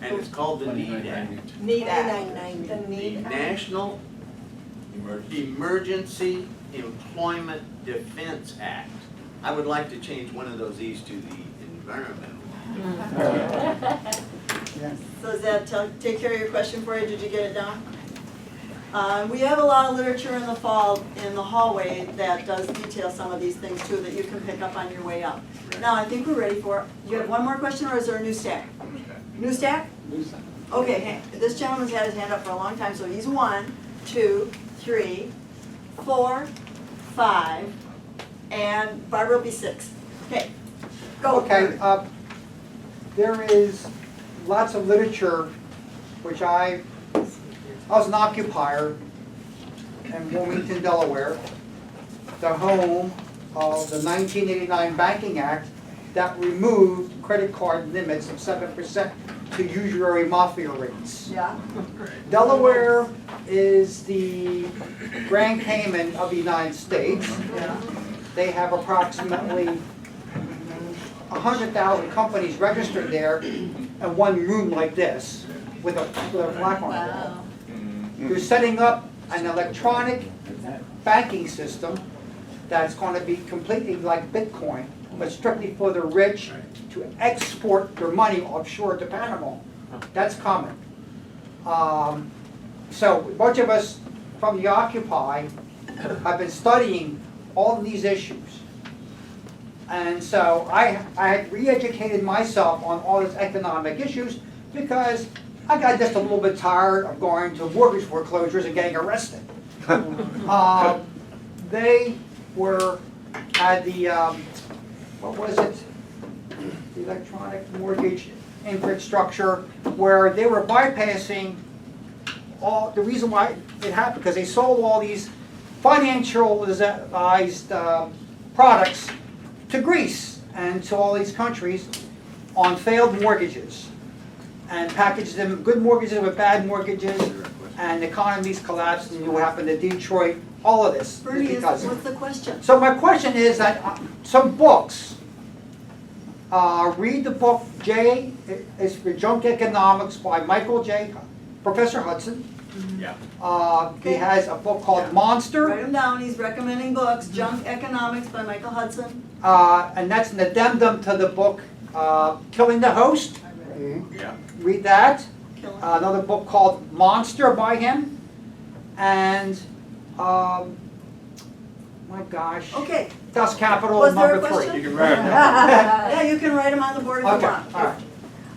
And it's called the NEED Act. Need Act. The The need. National Emergency Employment Defense Act. I would like to change one of those E's to the environmental. So does that take care of your question for you? Did you get it down? We have a lot of literature in the fall in the hallway that does detail some of these things too that you can pick up on your way up. Now, I think we're ready for, you have one more question or is there a new stack? New stack? Okay, this gentleman's had his hand up for a long time, so he's 1, 2, 3, 4, 5, and Barbara will be 6. Okay, go. Okay, there is lots of literature, which I was an occupier in Wilmington, Delaware, the home of the 1989 Banking Act that removed credit card limits of 7% to usury mafia rates. Yeah, Delaware is the Grand Cayman of the United States. yeah. They have approximately 100,000 companies registered there in one room like this with a plaque on it. Wow. You're setting up an electronic banking system that's going to be completely like Bitcoin, but strictly for the rich to export their money offshore to Panama. That's common. So a bunch of us from the Occupy have been studying all of these issues. And so I had re-educated myself on all these economic issues because I got just a little bit tired of going to mortgage foreclosures and getting arrested. They had the, what was it? The electronic mortgage infrastructure, where they were bypassing all, the reason why it happened, because they sold all these financialized products to Greece and to all these countries on failed mortgages, and packaged them, good mortgages with bad mortgages, and economies collapsed, and what happened to Detroit, all of this. Bernie, Because what's the question? so my question is that some books, read the book J is for Junk Economics by Professor Hudson. Yeah. He has a book called Monster, Write them down, he's recommending books, Junk Economics by Michael Hudson. and that's an addendum to the book Killing the Host. Yeah. Read that. Killing. Another book called Monster by him, and my gosh, Okay. Dust Capital Was there a number 3. question? You can write it down. Yeah, you can write them on the board if you Okay, want. all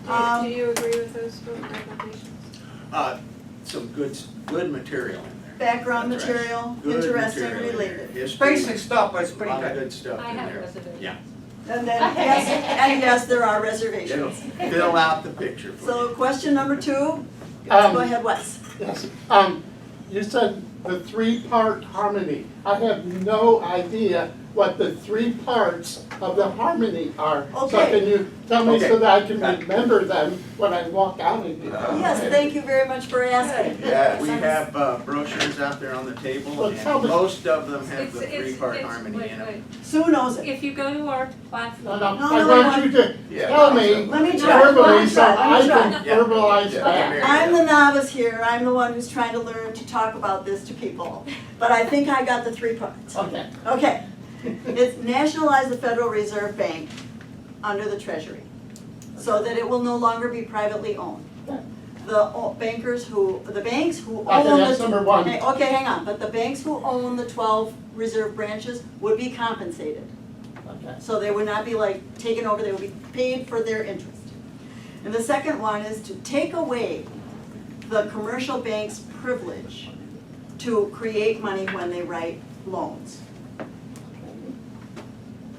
right. Do you agree with those recommendations? Some good material in there. Background That's right. material, Good interesting, material in there. related. History, Basic stuff, but it's a pretty lot of good. good stuff I in have there. reservations. Yeah. And then, yes, and yes, there are It'll reservations. fill out the picture for So you. question number 2, go ahead, Wes. Yes, you said the 3-part harmony. I have no idea what the 3 parts of the harmony are. So Okay. can you tell me Okay. so that I can remember them when I walk out of here? Yes, thank you very much for asking. Yeah, we have brochures out there on the table, Well, tell and me- most of them have the It's- 3-part harmony wait, in them. wait. Sue knows it. If you go to our No, platform. no, No, I no, want no. you to Yeah, tell me Let me try. verbally so Let me I try. can verbalize Yeah. that. Okay, I'm the novice here, I'm the one who's trying to learn to talk about this to people, but I think I got the 3 parts. Okay. Okay, it's nationalize the Federal Reserve Bank under the Treasury, so that it will no longer be privately owned. The banks who Okay, own that's number 1. Okay, hang on, but the banks who own the 12 reserve branches would be compensated. Okay. So they would not be like taken over, they would be paid for their interest. And the second one is to take away the commercial bank's privilege to create money when they write loans.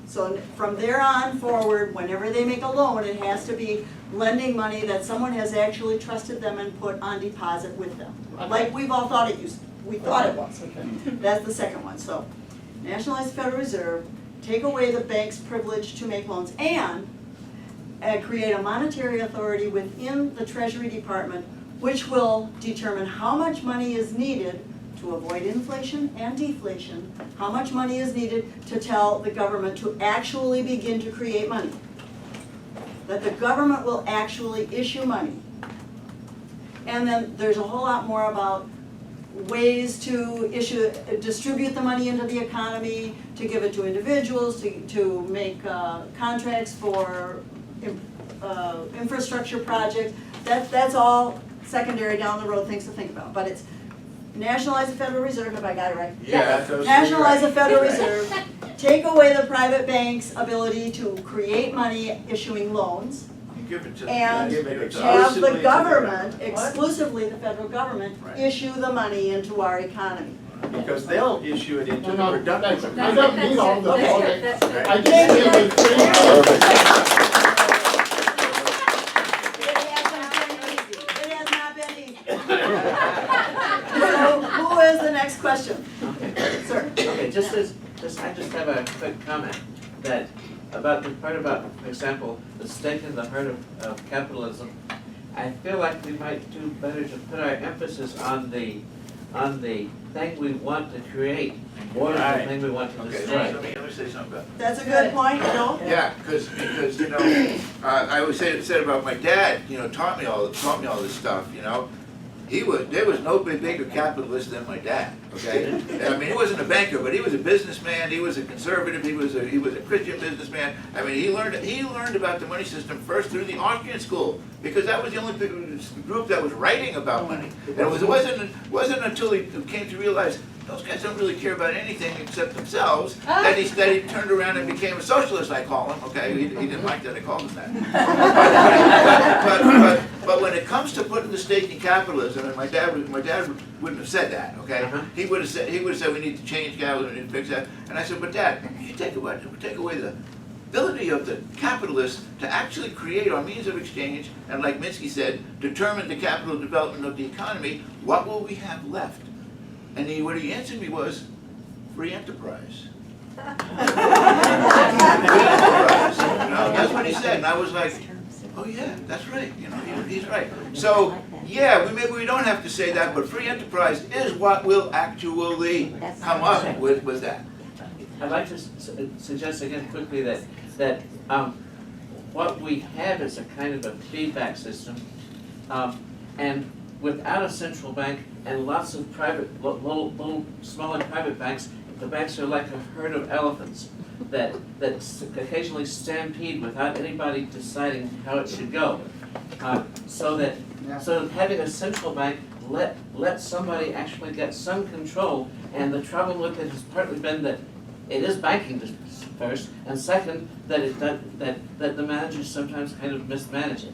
So from there on forward, whenever they make a loan, it has to be lending money that someone has actually trusted them and put on deposit with them. Like we've all thought it we thought it was. That's the second one. So nationalize the Federal Reserve, take away the bank's privilege to make loans, and create a monetary authority within the Treasury Department which will determine how much money is needed to avoid inflation and deflation, how much money is needed to tell the government to actually begin to create money. That the government will actually issue money. And then there's a whole lot more about ways to distribute the money into the economy, to give it to individuals, to make contracts for infrastructure projects. That's all secondary down the road things to think about. But it's nationalize the Federal Reserve, if I got it right. Yeah, those are Nationalize the right. Federal Right. Reserve, take away the private bank's ability to create money issuing loans, give it to. and Give it have exclusively the to the government, government. exclusively the federal government, Right. issue the money into our economy. Because they'll issue it into the No, productive. that's- economy. I don't need all the. That's okay. it, that's it. Right. I just give the three. It has not been easy. So, who is the next question? Okay. Sir? Okay, I just have a quick comment that about the part about, for example, the stake in the heart of capitalism. I feel like we might do better to put our emphasis on the thing we want to create more than the Right. thing we want to Okay, destroy. let me say something about that. That's a good point, Joe. Yeah, because you know, I always said about my dad. You know, taught me all this stuff. You know, there was no bigger capitalist than my dad. Okay, I mean, he wasn't a banker, but he was a businessman. He was a conservative. He was a Christian businessman. I mean, he learned about the money system first through the Austrian school, because that was the only group that was writing about money. And it wasn't until he came to realize those guys don't really care about anything except themselves that he turned around and became a socialist, I call him. Okay, he didn't like that I called him that. But when it comes to putting the stake in capitalism, and my dad wouldn't have said that. Okay, he would have said we need to change capitalism and fix that. And I said, but Dad, you take away the ability of the capitalist to actually create our means of exchange, and like Minsky said, determine the capital development of the economy, what will we have left? And what he answered me was, free enterprise. Free enterprise. You know, that's what he said, and I was like, oh yeah, that's right, you know, he's right. So, yeah, maybe we don't have to say that, but free enterprise is what will actually come up with that. I'd like to suggest again quickly that what we have is a kind of a feedback system, and without a central bank and lots of private, little smaller private banks, the banks are like a herd of elephants that occasionally stampede without anybody deciding how it should go. So that having a central bank let somebody actually get some control, and the trouble with it has partly been that it is banking first, and second, that the managers sometimes kind of mismanage it.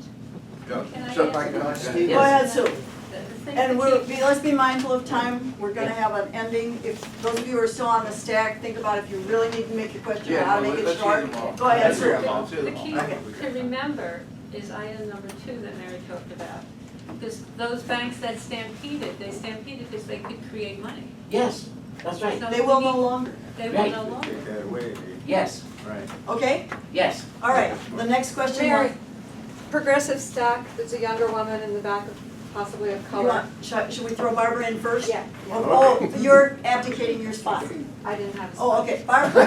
Can I So, answer? Go ahead, Sue. The thing And that let's be mindful of time. We're gonna have an ending. If those of you who are still on the stack, think about if you really need to make your question, how to make it short. Go ahead, Sue. The key to remember is item number 2 that Mary talked about. Because those banks that stampeded because they could create money. Yes, that's right. So They will no longer. They will no longer. Take that away. Yes, Right. Okay? yes. All right. The next question. Mary, progressive stock, there's a younger woman in the back, possibly of You color. want, should we throw Barbara in first? Yeah, Oh, you're abdicating your spot. I didn't have a Oh, spot. okay, Barbara.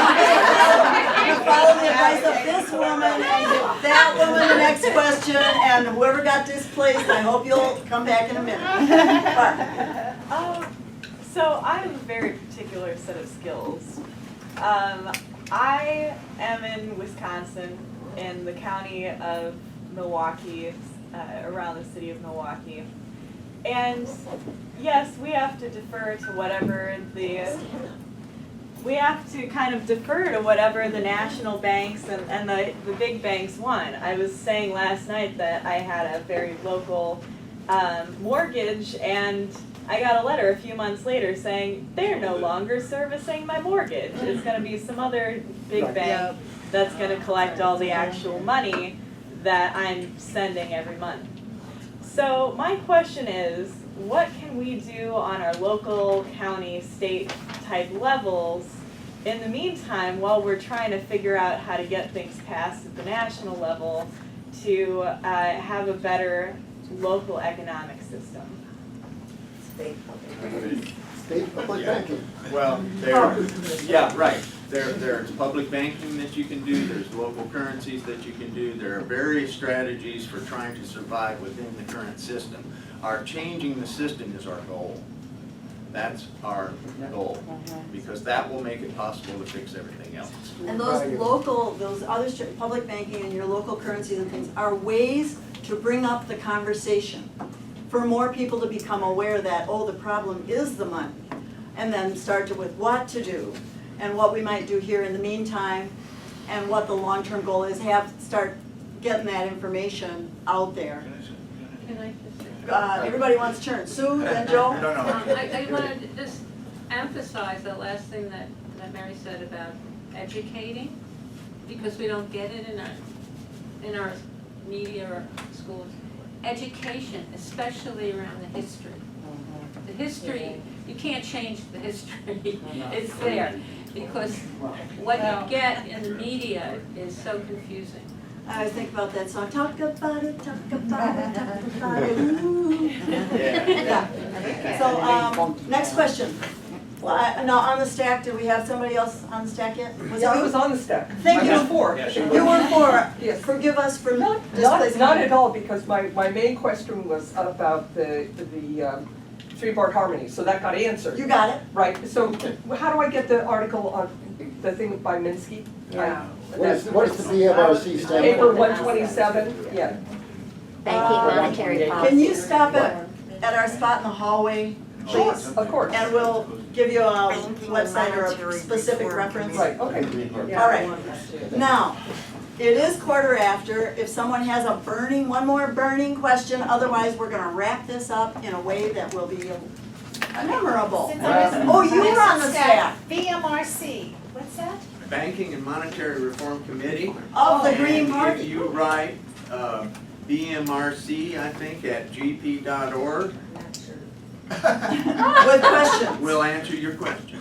You follow the advice of this woman and give that woman the next question, and whoever got displaced, I hope you'll come back in a minute. Barbara. So I have a very particular set of skills. I am in Wisconsin, in the county of Milwaukee, around the city of Milwaukee. And yes, we have to defer to whatever we have to kind of defer to whatever the national banks and the big banks want. I was saying last night that I had a very local mortgage, and I got a letter a few months later saying they're no longer servicing my mortgage. It's going to be some other big bank that's going to collect all the actual money that I'm sending every month. So my question is, what can we do on our local, county, state type levels in the meantime while we're trying to figure out how to get things passed at the national level to have a better local economic system? State public banking. Well, right. There's public banking that you can do, there's local currencies that you can do, there are various strategies for trying to survive within the current system. Our changing the system is our goal. That's our goal, because that will make it possible to fix everything else. And those other public banking and your local currencies and things are ways to bring up the conversation for more people to become aware that, oh, the problem is the money, and then start with what to do and what we might do here in the meantime. and what the long-term goal is, start getting that information out there. Can I just say? Everybody wants turn. Sue, then Joe? No, no. I wanted to just emphasize the last thing that Mary said about educating, because we don't get it in our media or schools. Education, especially around the history. The history, you can't change the history, it's there, because what you get in the media is so confusing. I was thinking about that song, talk about it, talk about it, talk about it, ooh. Yeah. So, next question. Well, no, on the stack, do we have somebody else on the stack yet? Yeah, I was on the stack. Thank I you. was four. You were four. Yes. Forgive us for Not displacing. at all, because my main question was about the three-part harmony, so that got answered. You got it. Right, so how do I get the article on, the thing by Minsky? Yeah. What is the BMRC stand for? Paper 127, yeah. Banking monetary policy. Can you stop at our spot in the hallway, Sure, please? of course. And we'll give you a website or a specific reference. Right, okay. All right. Now, it is 1:15. If someone has one more burning question, otherwise we're gonna wrap this up in a way that will be memorable. Oh, you were on the staff. BMRC, what's that? Banking and Monetary Reform Committee. Of the Green And Party. if you write BMRC, I think, at gp.org, With questions. we'll answer your question.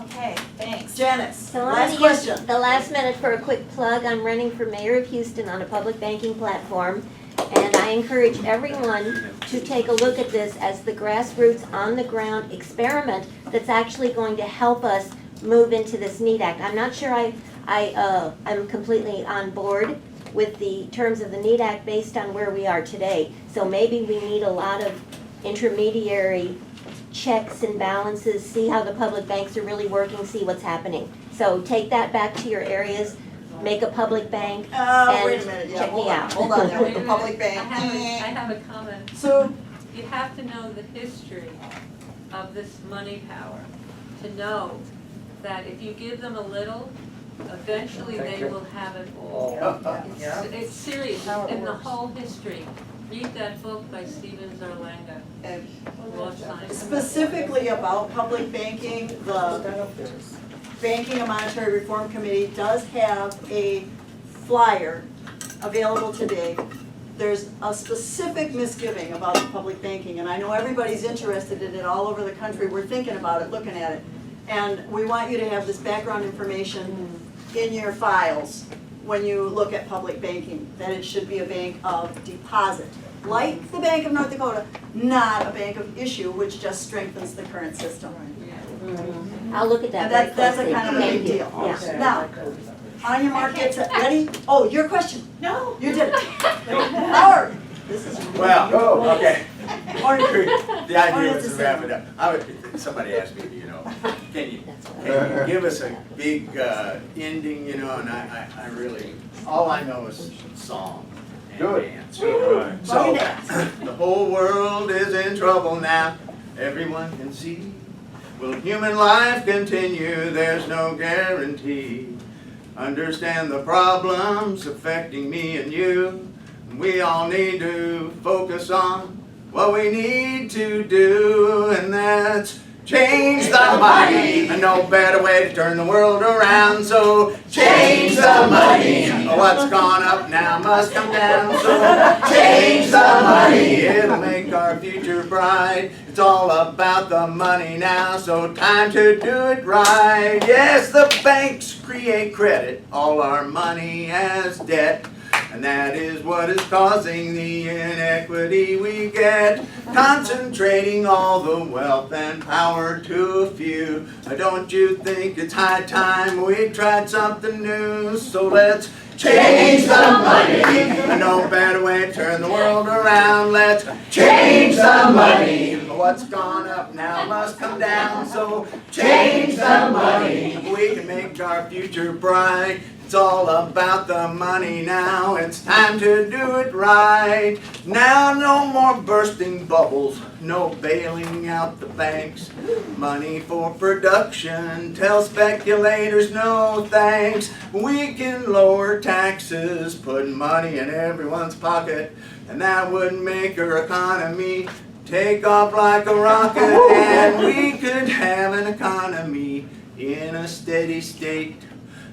Okay, thanks. Janice, So I'm last gonna use question. the last minute for a quick plug. I'm running for mayor of Houston on a public banking platform. And I encourage everyone to take a look at this as the grassroots, on the ground experiment that's actually going to help us move into this NEAT Act. I'm not sure I'm completely on board with the terms of the NEAT Act based on where we are today. So maybe we need a lot of intermediary checks and balances, see how the public banks are really working, see what's happening. So take that back to your areas, make a public bank, Wait a and minute, yeah, check hold me on, out. hold on there with the public I bank. have a comment. So, You have to know the history of this money power to know that if you give them a little, eventually they will have it all. It's serious, in the whole history. Read that book by Stephen Zarlanga. Law Science. specifically about public banking, the Banking and Monetary Reform Committee does have a flyer available today. There's a specific misgiving about public banking, and I know everybody's interested in it all over the country. We're thinking about it, looking at it. And we want you to have this background information in your files when you look at public banking, that it should be a bank of deposit. Like the Bank of North Dakota, not a bank of issue, which just strengthens the current system. I'll look at that And very that's a closely. kind of a big Thank you. deal. Yeah. Now, on your mark, get set, ready? Oh, your question. No. You did it. Howard. This is. Well, okay. Or- The idea was to wrap it up. Somebody asked me, can you give us a big ending, and I really, all I know is song and dance. So, the whole world is in trouble now, everyone can see. Will human life continue? There's no guarantee. Understand the problems affecting me and you. We all need to focus on what we need to do, and that's change the money. And no better way to turn the world around, so change the money. What's gone up now must come down, so change the money. It'll make our future bright. It's all about the money now, so time to do it right. Yes, the banks create credit, all our money as debt. And that is what is causing the inequity we get, concentrating all the wealth and power to a few. Don't you think it's high time we tried something new? So let's change the money. No better way to turn the world around. Let's change the money. What's gone up now must come down, so change the money. We can make our future bright. It's all about the money now, it's time to do it right. Now no more bursting bubbles, no bailing out the banks. Money for production, tell speculators no thanks. We can lower taxes, put money in everyone's pocket, and that would make our economy take off like a rocket. And we could have an economy in a steady state.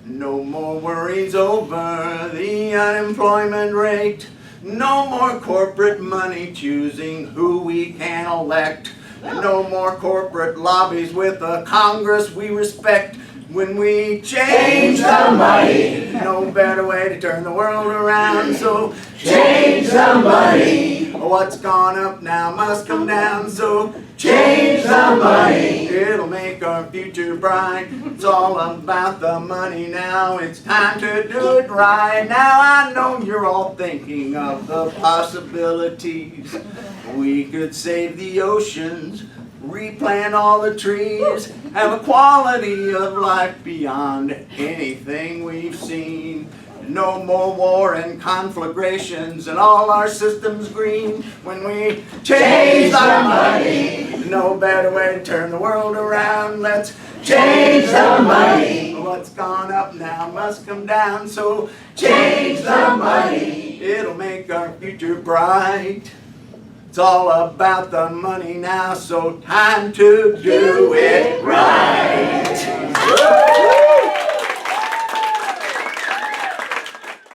No more worries over the unemployment rate. No more corporate money choosing who we can elect. And no more corporate lobbies with a Congress we respect. When we change the money, no better way to turn the world around. So change the money. What's gone up now must come down. So change the money. It'll make our future bright. It's all about the money now. It's time to do it right. Now I know you're all thinking of the possibilities. We could save the oceans, replant all the trees, have a quality of life beyond anything we've seen. No more war and conflagrations and all our systems green. When we change the money, no better way to turn the world around. Let's change the money. What's gone up now must come down. So change the money. It'll make our future bright. It's all about the money now, so time to do it right.